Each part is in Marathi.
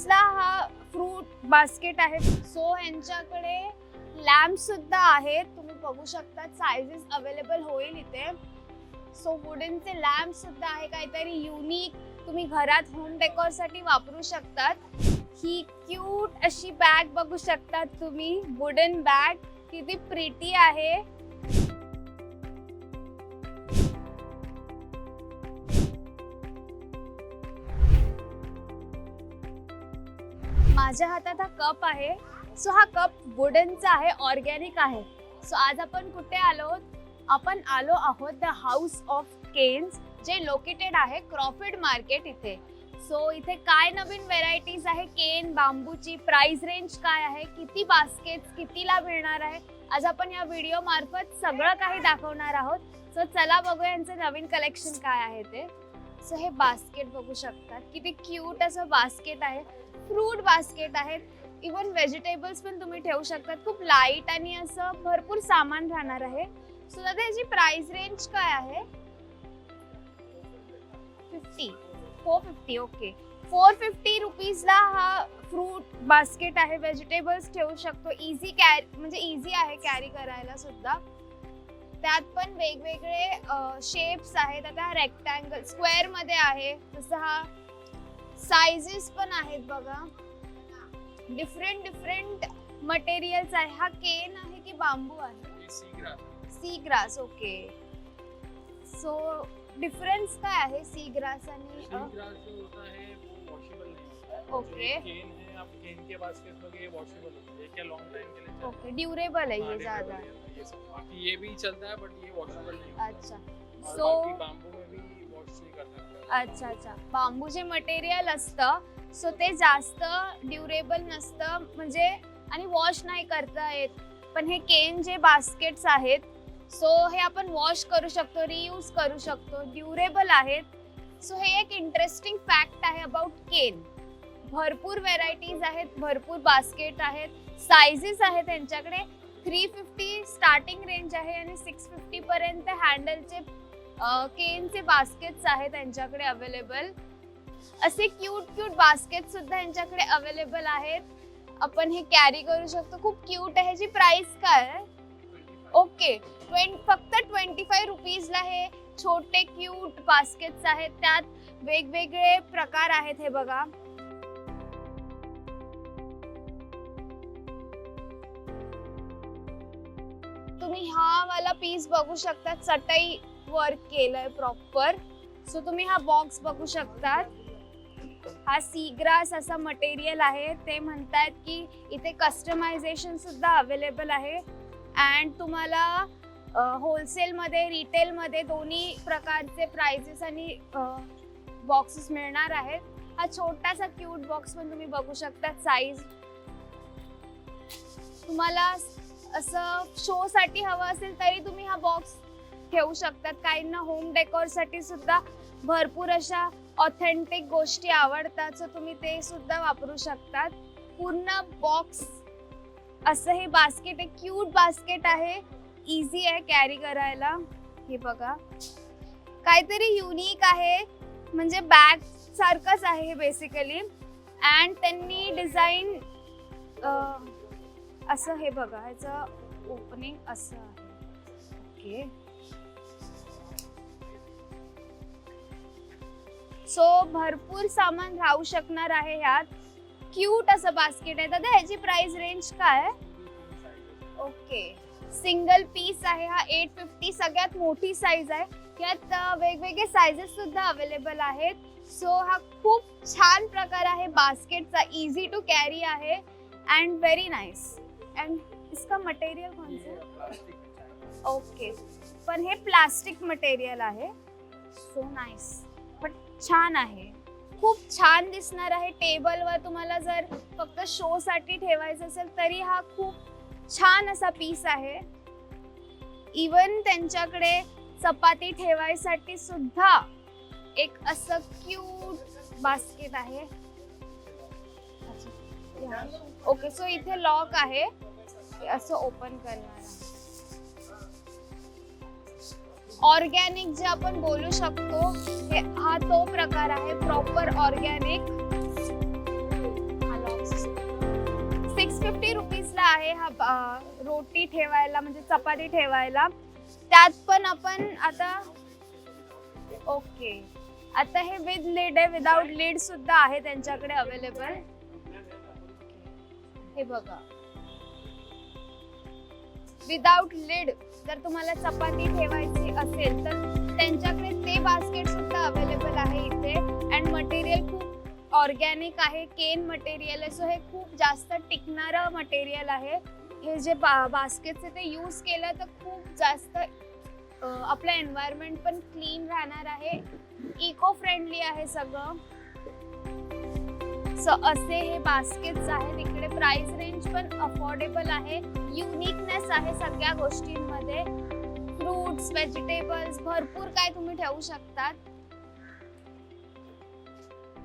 रुपीजला हा फ्रूट बास्केट आहे. सो यांच्याकडे लॅम्प सुद्धा आहेत, तुम्ही बघू शकता. साइजेस अवेलेबल होईल इथे. सो वुडनचे लॅम्प सुद्धा आहे, काहीतरी युनिक तुम्ही घरात होम डेकोर साठी वापरू शकतात. ही क्यूट अशी बॅग बघू शकतात तुम्ही, वुडन बॅग किती प्रिटी आहे. माझ्या हातात हा कप आहे. सो हा कप वुडनचा आहे, ऑर्गॅनिक आहे. सो आज आपण कुठे आलो? आपण आलो आहोत द हाऊस ऑफ केन्स, जे लोकेटेड आहे क्रॉफर्ड मार्केट इथे. सो इथे काय नवीन व्हेरायटीज आहे केन बांबूची, प्राइस रेंज काय आहे, किती बास्केट्स कितीला मिळणार आहे, आज आपण या व्हिडिओ मार्फत सगळं काही दाखवणार आहोत. सो चला बघूया यांचं नवीन कलेक्शन काय आहे ते. सो हे बास्केट बघू शकतात, किती क्यूट असं बास्केट आहे. फ्रूट बास्केट आहेत, इवन व्हेजिटेबल्स पण तुम्ही ठेवू शकतात. खूप लाईट आणि असं भरपूर सामान राहणार आहे. सो दादा याची प्राइस रेंज काय आहे? 450. ओके, 450 रुपीजला हा फ्रूट बास्केट आहे. व्हेजिटेबल्स ठेवू शकतो. इझी कॅरी, म्हणजे इझी आहे कॅरी करायला सुद्धा. त्यात पण वेगवेगळे शेप्स आहेत. आता रेक्टँगल, स्क्वेअर मध्ये आहे, तसं हा साइजेस पण आहेत बघा. डिफरंट मटेरियल्स आहे. हा केन आहे की बांबू आहे? Sea grass. Okay, so difference काय आहे सी ग्रास आणि जो होता है वो वॉशेबल नहीं. ओके, केन है, आप केन के बास्केट में ये वॉशेबल होता है, ये क्या लॉन्ग टाइम के लिए चलता है. ओके, ड्यूरेबल है ये ज्यादा. ये सब बाकी ये भी चलता है बट ये वॉशेबल नहीं होता. अच्छा, और सो बाकी बांबू में भी वॉश नहीं कर सकते. अच्छा, बांबू जे मटेरियल असतं सो ते जास्त ड्युरेबल नसतं, म्हणजे आणि वॉश नाही करता येत. पण हे केन जे बास्केट्स आहेत सो हे आपण वॉश करू शकतो, रियूज करू शकतो, ड्युरेबल आहेत. सो हे एक इंटरेस्टिंग फॅक्ट आहे अबाउट केन. भरपूर व्हेरायटीज आहेत, भरपूर बास्केट आहेत, साइजेस आहेत त्यांच्याकडे. 350 स्टार्टिंग रेंज आहे आणि 650 पर्यंत हँडलचे केनचे बास्केट्स आहेत त्यांच्याकडे अवेलेबल. असे क्यूट बास्केट सुद्धा यांच्याकडे अवेलेबल आहेत. आपण हे कॅरी करू शकतो. खूप क्यूट आहे. ह्याची प्राइस काय आहे? ओके, फक्त 25 रुपीजला हे छोटे क्यूट बास्केट्स आहेत. त्यात वेगवेगळे प्रकार आहेत. हे बघा, तुम्ही हा वाला पीस बघू शकता, चटई वर्क केलंय प्रॉपर. सो तुम्ही हा बॉक्स बघू शकतात. हा सी ग्रास असा मटेरियल आहे. ते म्हणतात की इथे कस्टमायझेशन सुद्धा अवेलेबल आहे. अँड तुम्हाला होलसेल मध्ये, रिटेल मध्ये दोन्ही प्रकारचे प्राइसेस आणि बॉक्सेस मिळणार आहेत. हा छोटासा क्यूट बॉक्स पण तुम्ही बघू शकता. साईज तुम्हाला असं शो साठी हवा असेल तरी तुम्ही हा बॉक्स ठेवू शकतात. काहींना होम डेकोर साठी सुद्धा भरपूर अशा ऑथेंटिक गोष्टी आवडतात, सो तुम्ही ते सुद्धा वापरू शकतात. पूर्ण बॉक्स असं हे बास्केट आहे. क्यूट बास्केट आहे, इझी आहे कॅरी करायला. हे बघा, काहीतरी युनिक आहे, म्हणजे बॅग सारखंच आहे हे बेसिकली. अँड त्यांनी डिझाईन असं, हे बघा, ह्याचं ओपनिंग असं आहे. ओके, सो भरपूर सामान राहू शकणार आहे ह्यात. क्यूट असं बास्केट आहे. दादा ह्याची प्राइस रेंज काय आहे? ओके, सिंगल पीस आहे हा. 850 सगळ्यात मोठी साईज आहे. यात वेगवेगळे साइजेस सुद्धा अवेलेबल आहेत. सो हा खूप छान प्रकार आहे बास्केटचा. इझी टू कॅरी आहे अँड व्हेरी नाइस. अँड इसका मटेरियल कौन सा? ओके, पण हे प्लास्टिक मटेरियल आहे. सो नाइस, पण छान आहे. खूप छान दिसणार आहे टेबलवर. तुम्हाला जर फक्त शो साठी ठेवायचं असेल तरी हा खूप छान असा पीस आहे. इवन त्यांच्याकडे चपाती ठेवायसाठी सुद्धा एक असं क्यूट बास्केट आहे. ओके, सो इथे लॉक आहे, असं ओपन करणार. ऑर्गॅनिक जे आपण बोलू शकतो, हा तो प्रकार आहे, प्रॉपर ऑर्गॅनिक. 150 रुपीजला आहे हा रोटी ठेवायला म्हणजे चपाती ठेवायला. त्यात पण आपण आता ओके, आता हे विथ लिड आहे, विदाउट लिड सुद्धा आहे त्यांच्याकडे अवेलेबल. हे बघा, विदाउट लिड जर तुम्हाला चपाती ठेवायची असेल तर त्यांच्याकडे ते बास्केट सुद्धा अवेलेबल आहे इथे. अँड मटेरियल खूप ऑर्गॅनिक आहे, केन मटेरियल आहे. सो हे खूप जास्त टिकणारं मटेरियल आहे. हे जे बास्केट्स आहे ते यूज केलं तर खूप जास्त आपलं एन्व्हायरमेंट पण क्लीन राहणार आहे, इको फ्रेंडली आहे सगळं. सो असे हे बास्केट्स आहेत. इकडे प्राइस रेंज पण अफोर्डेबल आहे, युनिकनेस आहे सगळ्या गोष्टींमध्ये. फ्रूट्स, व्हेजिटेबल्स, भरपूर काय तुम्ही ठेवू शकतात.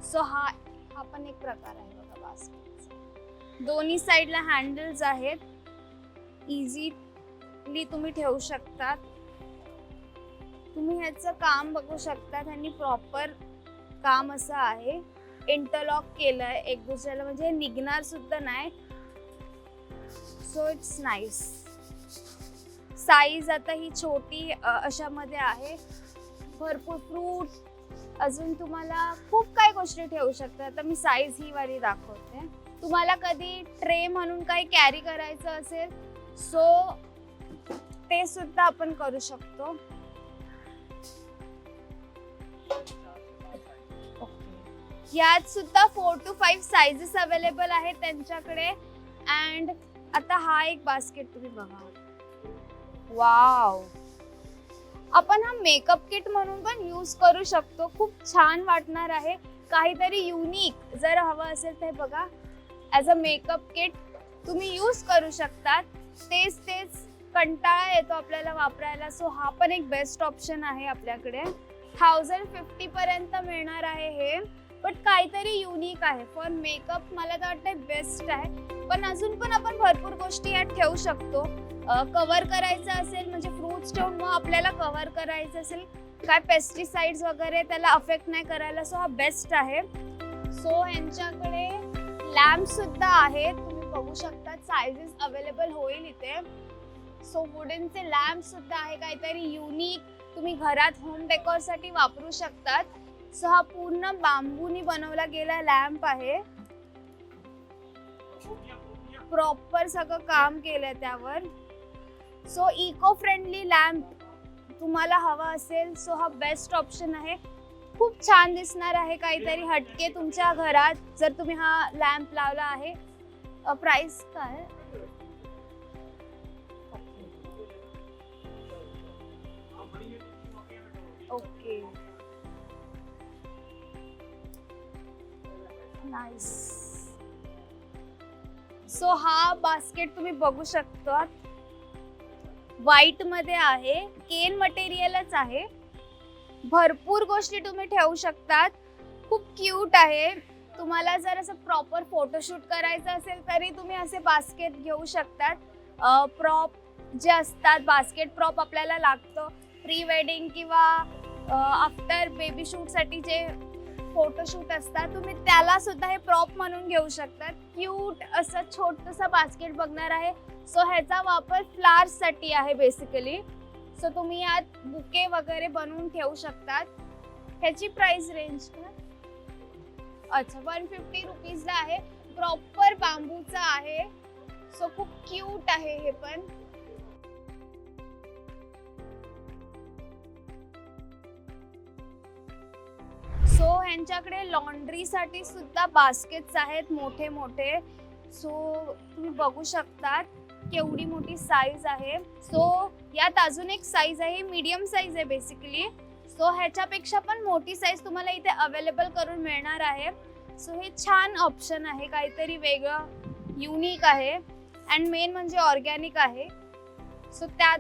सो हा पण एक प्रकार आहे बघा बास्केट. दोन्ही साइडला हँडल्स आहेत, इझिली तुम्ही ठेवू शकतात. तुम्ही ह्याचं काम बघू शकता, त्यांनी प्रॉपर काम असं आहे, इंटरलॉक केलंय एक दुसऱ्याला, म्हणजे निघणार सुद्धा नाही. So it's nice. साईज आता ही छोटी अशामध्ये आहे. भरपूर फ्रूट, अजून तुम्हाला खूप काही गोष्टी ठेवू शकता. आता मी साईज ही वाली दाखवते. तुम्हाला कधी ट्रे म्हणून काही कॅरी करायचं असेल सो ते सुद्धा आपण करू शकतो. यात सुद्धा 4 to 5 साइजेस अवेलेबल आहेत त्यांच्याकडे. अँड आता हा एक बास्केट तुम्ही बघा, वाव. आपण हा मेकअप किट म्हणून पण यूज करू शकतो, खूप छान वाटणार आहे. काहीतरी युनिक जर हवं असेल तर बघा, ॲज अ मेकअप किट तुम्ही यूज करू शकतात. तेच कंटाळा येतो आपल्याला वापरायला. सो हा पण एक बेस्ट ऑप्शन आहे आपल्याकडे. 1050 पर्यंत मिळणार आहे हे, बट काहीतरी युनिक आहे. फॉर मेकअप मला तर वाटतं बेस्ट आहे. पण अजून पण आपण भरपूर गोष्टी यात ठेवू शकतो. कव्हर करायचं असेल म्हणजे फ्रूट्स ठेवून मग आपल्याला कव्हर करायचं असेल, काय पेस्टिसाइड्स वगैरे त्याला अफेक्ट नाही करायला. सो हा बेस्ट आहे. सो ह्यांच्याकडे लॅम्प सुद्धा आहेत, तुम्ही बघू शकता. साइजेस अवेलेबल होईल इथे. सो वुडनचे लॅम्प सुद्धा आहे, काहीतरी युनिक तुम्ही घरात होम डेकोर साठी वापरू शकतात. सो हा पूर्ण बांबूनी बनवला गेला लॅम्प आहे, प्रॉपर सगळं काम केलंय त्यावर. सो इको फ्रेंडली लॅम्प तुम्हाला हवा असेल सो हा बेस्ट ऑप्शन आहे. खूप छान दिसणार आहे, काहीतरी हटके तुमच्या घरात जर तुम्ही हा लॅम्प लावला आहे. प्राइस काय? Okay, nice. सो हा बास्केट तुम्ही बघू शकता, व्हाईट मध्ये आहे, केन मटेरियलच आहे. भरपूर गोष्टी तुम्ही ठेवू शकतात, खूप क्यूट आहे. तुम्हाला जर असं प्रॉपर फोटोशूट करायचं असेल तरी तुम्ही असे बास्केट घेऊ शकतात. प्रॉप जे असतात, बास्केट प्रॉप आपल्याला लागतं प्री वेडिंग किंवा आफ्टर बेबी शूट साठी जे फोटोशूट असतात, तुम्ही त्याला सुद्धा हे प्रॉप म्हणून घेऊ शकतात. क्यूट असं छोटंसं बास्केट बघणार आहे. सो ह्याचा वापर फ्लावर्स साठी आहे बेसिकली. सो तुम्ही यात बुके वगैरे बनवून ठेवू शकतात. ह्याची प्राइस रेंज अच्छा 150 रुपीजला आहे. प्रॉपर बांबूचा आहे. सो खूप क्यूट आहे हे पण. सो ह्यांच्याकडे लॉन्ड्री साठी सुद्धा बास्केट्स आहेत मोठे मोठे. सो तुम्ही बघू शकतात केवढी मोठी साईज आहे. सो यात अजून एक साईज आहे, मीडियम साईज आहे बेसिकली. सो ह्याच्यापेक्षा पण मोठी साईज तुम्हाला इथे अवेलेबल करून मिळणार आहे. सो हे छान ऑप्शन आहे, काहीतरी वेगळं युनिक आहे. अँड मेन म्हणजे ऑर्गॅनिक आहे. सो त्यात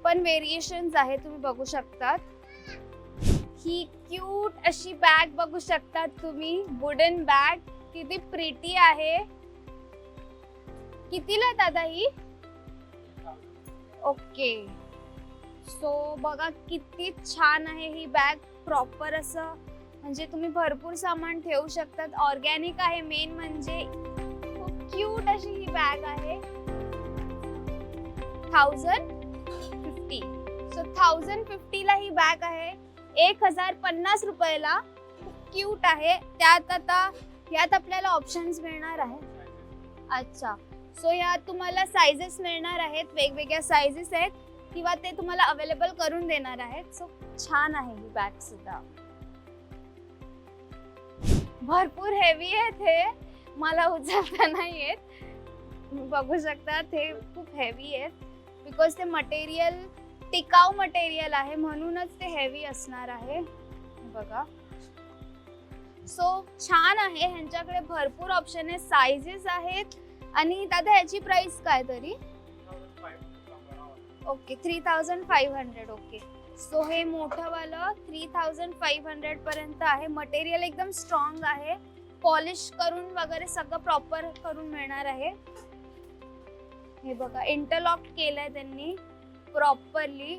पण व्हेरिएशन्स आहे, तुम्ही बघू शकतात. ही क्यूट अशी बॅग बघू शकतात तुम्ही, वुडन बॅग. किती प्रिटी आहे. कितीला दादा ही? ओके. सो बघा किती छान आहे ही बॅग. प्रॉपर असं म्हणजे तुम्ही भरपूर सामान ठेवू शकतात. ऑर्गॅनिक आहे मेन म्हणजे, खूप क्यूट अशी ही बॅग आहे 1050. सो 1050 ला ही बॅग आहे. 1050 रुपयाला. क्यूट आहे. त्यात आता यात आपल्याला ऑप्शन्स मिळणार आहेत. अच्छा, सो यात तुम्हाला साइजेस मिळणार आहेत. वेगवेगळ्या साइजेस आहेत किंवा ते तुम्हाला अवेलेबल करून देणार आहेत. सो छान आहे ही बॅग सुद्धा. भरपूर हेवी आहेत हे, मला उचलता नाही येत. बघू शकता ते खूप हेवी आहेत बिकॉज ते मटेरियल टिकाऊ मटेरियल आहे म्हणूनच ते हेवी असणार आहे. बघा, सो छान आहे. ह्यांच्याकडे भरपूर ऑप्शन आहे, साइजेस आहेत. आणि दादा याची प्राइस काय तरी? ओके 3500. ओके, सो हे मोठं वालं 3500 पर्यंत आहे. मटेरियल एकदम स्ट्रॉंग आहे. पॉलिश करून वगैरे सगळं प्रॉपर करून मिळणार आहे. हे बघा, इंटरलॉक केलंय त्यांनी प्रॉपरली,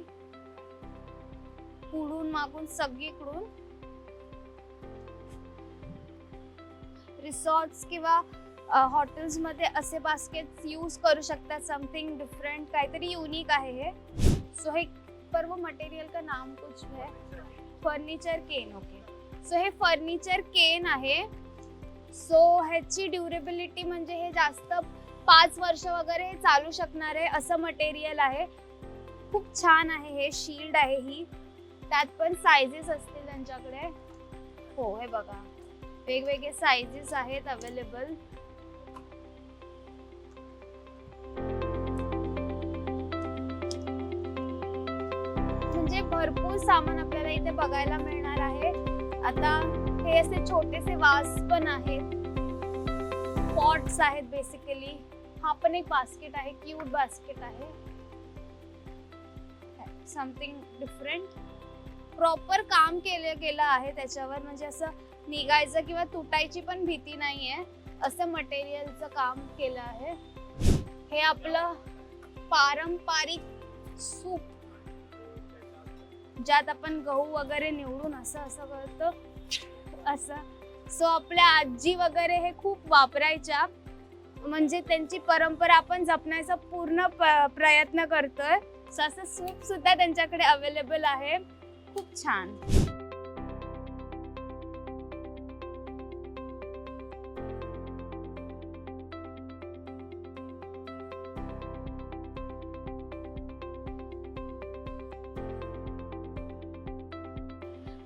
पुढून मागून सगळीकडून. रिसॉर्ट्स किंवा हॉटेल्स मध्ये असे बास्केट यूज करू शकतात. समथिंग डिफरेंट, काहीतरी युनिक आहे हे. सो हे पर्व मटेरियल का नाम कुछ है? फर्निचर केन. ओके, सो हे फर्निचर केन आहे. सो ह्याची ड्युरेबिलिटी म्हणजे हे जास्त 5 वर्ष वगैरे चालू शकणार आहे असं मटेरियल आहे. खूप छान आहे हे. शील्ड आहे ही. त्यात पण साइजेस असतील त्यांच्याकडे. हो, हे बघा, वेगवेगळे साइजेस आहेत अवेलेबल. म्हणजे भरपूर सामान आपल्याला इथे बघायला मिळणार आहे. आता हे असे छोटेसे वास पण आहेत, पॉट्स आहेत बेसिकली. हा पण एक बास्केट आहे, क्यूट बास्केट आहे. Something different. प्रॉपर काम केलं गेलं आहे त्याच्यावर, म्हणजे असं निघायचं किंवा तुटायची पण भीती नाहीये असं मटेरियलचं काम केलं आहे. हे आपलं पारंपरिक सूप, ज्यात आपण गहू वगैरे निवडून असं असं करतो असं. सो आपल्या आजी वगैरे हे खूप वापरायच्या, म्हणजे त्यांची परंपरा आपण जपण्याचा पूर्ण प्रयत्न करतोय. सो असं सूप सुद्धा त्यांच्याकडे अवेलेबल आहे. खूप छान.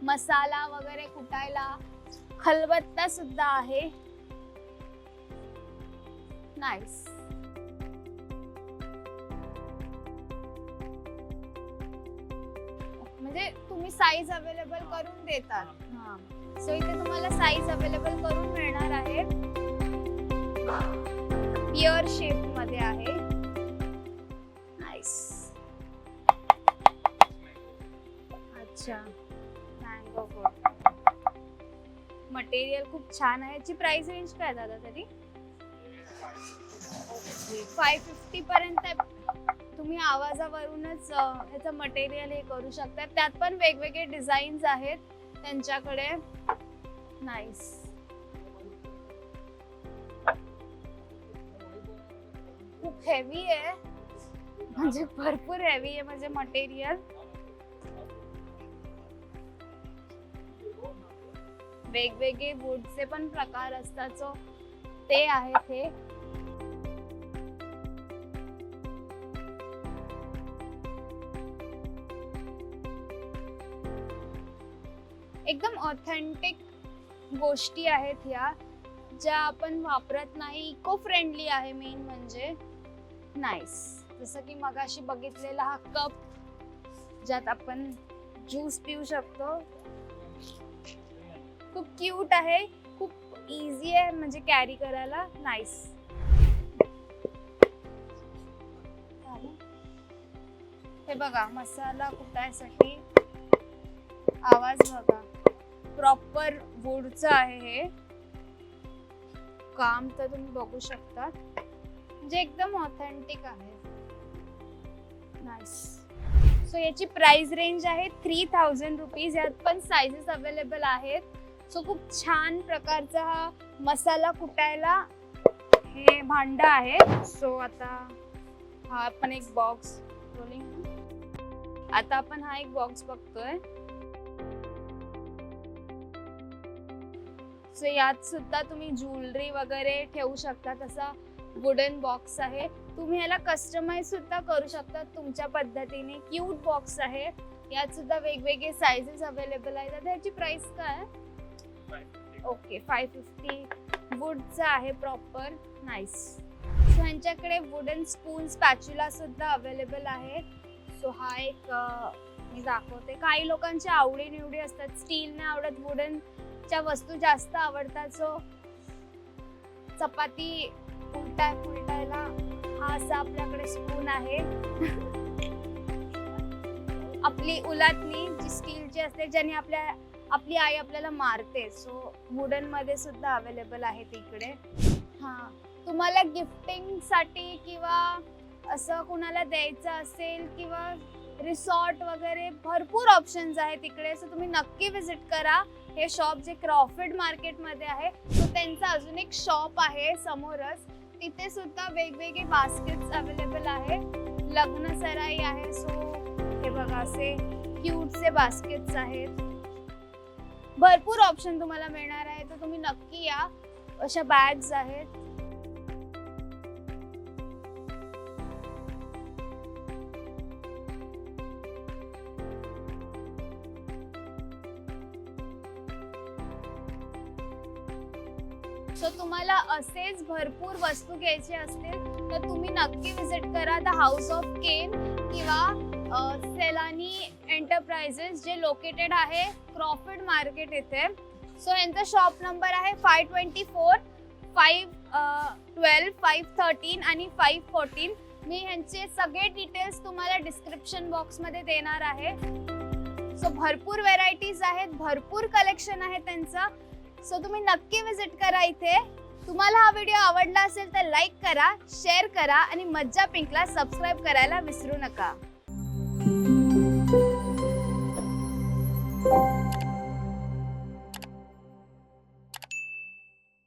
मसाला वगैरे कुटायला खलबत्ता सुद्धा आहे. नाईस. म्हणजे तुम्ही साईज अवेलेबल करून देतात. हा, सो इथे तुम्हाला साईज अवेलेबल करून मिळणार आहे. पिअर शेप मध्ये आहे. नाईस. अच्छा, मँगो गोड. मटेरियल खूप छान आहे. याची प्राइस रेंज काय दादा तरी? 550 पर्यंत. तुम्ही आवाजावरूनच ह्याचं मटेरियल हे करू शकता. त्यात पण वेगवेगळे डिझाईन्स आहेत त्यांच्याकडे. नाईस. खूप हेवी आहे, म्हणजे भरपूर हेवी आहे म्हणजे मटेरियल. वेगवेगळे वूडचे पण प्रकार असतात, सो ते आहेत हे. एकदम ऑथेंटिक गोष्टी आहेत ह्या, ज्या आपण वापरत नाही. इको फ्रेंडली आहे मेन म्हणजे. नाईस. जसं की मगाशी बघितलेला हा कप, ज्यात आपण ज्यूस पिऊ शकतो. खूप क्यूट आहे, खूप इझी आहे म्हणजे कॅरी करायला. नाईस. हे बघा, मसाला कुटायसाठी आवाज बघा. प्रॉपर वूडचं आहे हे काम, तर तुम्ही बघू शकता. म्हणजे एकदम ऑथेंटिक आहे. नाईस. सो याची प्राइस रेंज आहे 3000 रुपीज. यात पण साइजेस अवेलेबल आहेत. सो खूप छान प्रकारचा हा मसाला कुटायला हे भांड आहे. सो आता हा पण एक बॉक्स रोलिंग. आता आपण हा एक बॉक्स बघतोय. सो यात सुद्धा तुम्ही ज्वेलरी वगैरे ठेवू शकता. तसा वुडन बॉक्स आहे. तुम्ही ह्याला कस्टमाइज सुद्धा करू शकता तुमच्या पद्धतीने. क्यूट बॉक्स आहे. यात सुद्धा वेगवेगळे साइजेस अवेलेबल आहेत. आता ह्याची प्राइस काय आहे? ओके 550. वुडचा आहे प्रॉपर. नाईस. सो ह्यांच्याकडे वुडन स्पून स्पॅच्युला सुद्धा अवेलेबल आहे. सो हा एक मी दाखवते. काही लोकांच्या आवडीनिवडी असतात. स्टील नाही आवडत, वुडनच्या वस्तू जास्त आवडतात. सो चपाती उलटायला हा असा आपल्याकडे स्पून आहे. आपली उलातली जी स्टीलची असते, ज्याने आपली आई आपल्याला मारते. सो वुडन मध्ये सुद्धा अवेलेबल आहे तिकडे. हा, तुम्हाला गिफ्टिंग साठी किंवा असं कुणाला द्यायचं असेल किंवा रिसॉर्ट वगैरे भरपूर ऑप्शन्स आहेत तिकडे. सो तुम्ही नक्की विजिट करा हे शॉप जे क्रॉफर्ड मार्केट मध्ये आहे. सो त्यांचा अजून एक शॉप आहे समोरच. तिथे सुद्धा वेगवेगळे बास्केट्स अवेलेबल आहे. लग्न सराई आहे. सो हे बघा असे क्यूटचे बास्केट्स आहेत. भरपूर ऑप्शन तुम्हाला मिळणार आहे. तर तुम्ही नक्की या. अशा बॅग्स आहेत. सो तुम्हाला असेच भरपूर वस्तू घ्यायचे असतील तर तुम्ही नक्की विजिट करा द हाऊस ऑफ केन किंवा सेलानी एंटरप्राइजेस, जे लोकेटेड आहे क्रॉफर्ड मार्केट इथे. सो यांचा शॉप नंबर आहे 524, 512, 513 आणि 514. मी ह्यांचे सगळे डिटेल्स तुम्हाला डिस्क्रिप्शन बॉक्समध्ये देणार आहे. सो भरपूर व्हेरायटीज आहेत, भरपूर कलेक्शन आहे त्यांचं. सो तुम्ही नक्की विजिट करा इथे. तुम्हाला हा व्हिडिओ आवडला असेल तर लाईक करा, शेअर करा आणि मज्जा पिंकला सबस्क्राईब करायला विसरू नका.